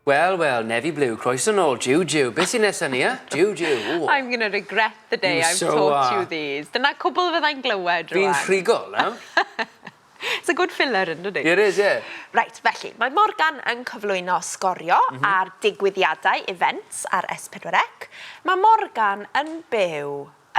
Well, nefi blew. Croeso nôl. Jiw. Beth sy'n nesaf ni, Jiw. I'm going to regret the day I've taught you these. Dyna cwbl fyddai'n glywed rwan. Fi'n rhigol, no? It's a good filler, isn't it? It is, yeah. Right, felly, mae Morgan yn cyflwyno sgorio ar digwyddiadau, events ar S4C. Mae Morgan yn byw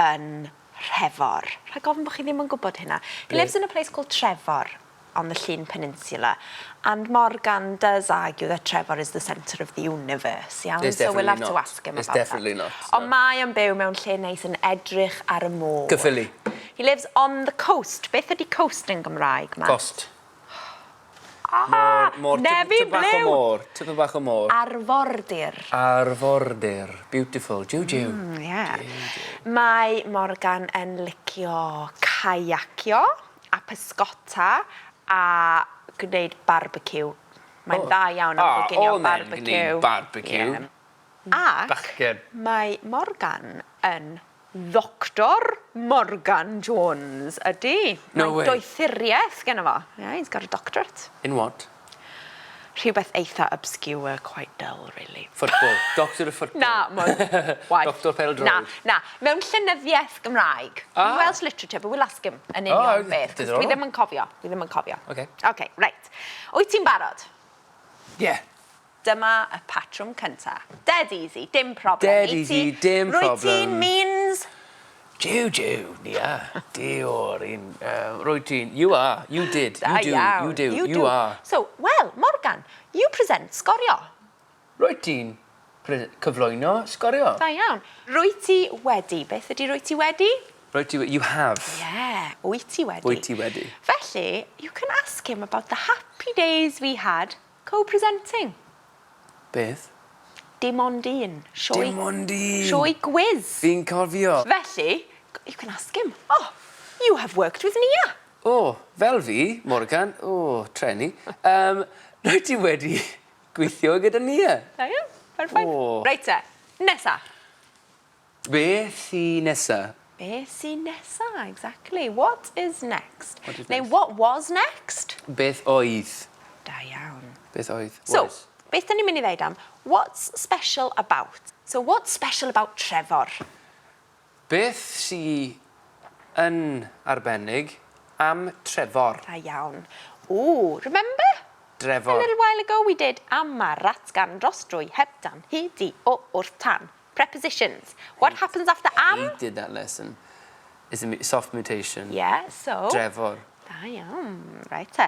yn Trefor. Rhaid gofyn bod chi ddim yn gwybod hynna. He lives in a place called Trefor on the Llyn Peninsula. And Morgan does argue that Trefor is the centre of the universe, iawn? So we'll have to ask him about that. It's definitely not. Ond mae yn byw mewn lle neis yn edrych ar y môr. Cyffili. He lives on the coast. Beth ydi coast yn Gymraeg, ma? Cost. Nefi blew. Tipyn bach o môr. Arfordir. Arfordir. Beautiful. Jiw. Yeah. Mae Morgan yn licio kayacio a pysgota a gwneud barbecue. Mae'n dda iawn am goginio barbecue. All men barbecue. Ac mae Morgan yn Doctor Morgan Jones ydy. No way. Mae doethuriaeth gen fo. Yeah, he's got a doctorate. In what? Rhywbeth eitha obscure, quite dull, really. Football. Doctor of football. Na, wife. Doctor Pêl-droed. Na. Mewn llenyddiaeth Gymraeg. Welsh literature, but we'll ask him yn union beth. Dwi ddim yn cofio. Okay, right. Wyt ti'n barod? Yeah. Dyma y patrwm cynta. Dead easy, dim problem. Dead easy, dim problem. Routine means... Jiw, Nia. Diorin. Routine. You are. You did. You do. You are. So, well, Morgan, you present sgorio. Routine. Cyflwyno, sgorio. Da iawn. Rwyt ti wedi. Beth ydi rwyt ti wedi? You have. Yeah, wyt ti wedi. Wyt ti wedi. Felly, you can ask him about the happy days we had co-presenting. Beth? Dim ond un. Dim ond un. Sioe Gwers. Fi'n cofio. Felly, you can ask him, you have worked with Nia. Fel fi, Morgan. Treni. Rwy ti wedi gweithio gyda Nia. Da iawn, perffaith. Reit te, nesa. Beth sy'n nesa? Beth sy'n nesa, exactly. What is next? What was next? Beth oedd? Da iawn. Beth oedd? So, beth da ni'n mynd I ddeud am? What's special about? So, what's special about Trefor? Beth sy'n yn arbennig am Trefor? Da iawn. Remember? Trefor. A little while ago we did am ma ratgan drostrwy hebdan hidi o wrth tan. Prepositions. What happens after am? We did that lesson. It's a soft mutation. Yeah, so... Trefor. Da iawn. Right te.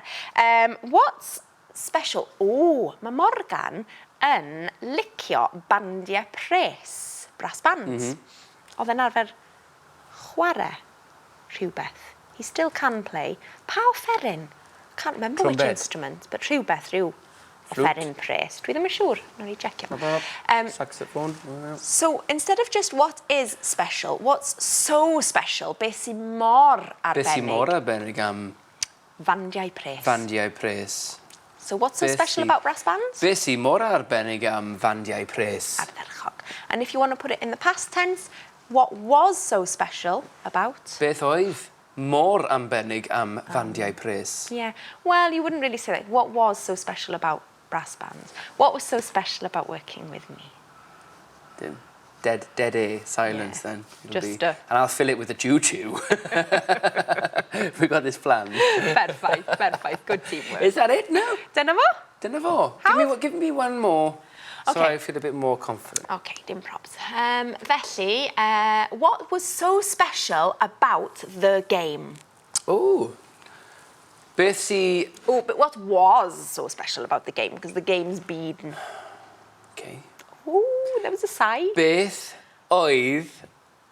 What's special? Mae Morgan yn licio bandiau pres. Brass bands. Oedd yn arfer chwarae rhywbeth. He still can play. Pa offeryn? Can't remember which instrument, but rhywbeth, rhyw offeryn pres. Dwi ddim yn siŵr. Nawn ni checio. Saxophone. So, instead of just what is special, what's so special? Beth sy'n mor arbennig? Beth sy'n mor arbennig am... Fandiau pres. Fandiau pres. So, what's so special about brass bands? Beth sy'n mor arbennig am fandiau pres? Ardderchog. And if you want to put it in the past tense, what was so special about? Beth oedd mor arbennig am fandiau pres? Yeah, well, you wouldn't really say that. What was so special about brass bands? What was so special about working with me? Dead air, silence then. And I'll fill it with a choo-choo. We got this plan. Perffaith. Good teamwork. Is that it? No. Dyna fo? Give me one more. So Okay. I feel a bit more confident. Okay, dim probs. Felly, what was so special about the game? Beth sy... But what was so special about the game? Because the game's been... Okay. There was a sigh. Beth oedd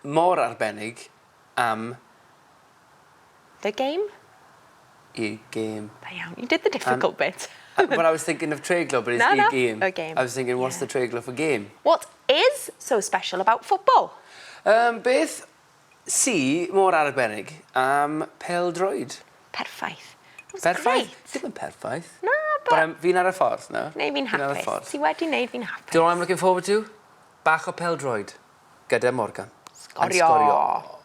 mor arbennig am... The game? Game. Da iawn, you did the difficult bit. But I was thinking of treiglo, but it's game. A game. I was thinking, what's the treiglo for game? What is so special about football? Beth sy mor arbennig am pêl-droed? Perffaith. Perffaith? Ddim yn perffaith. No, but... Fi'n ar y ffordd, no? Neu fi'n hapus. Ti wedi neud fi'n hapus. Do you know what I'm looking forward to? Bach o pêl-droed. Gyda Morgan. Sgorio.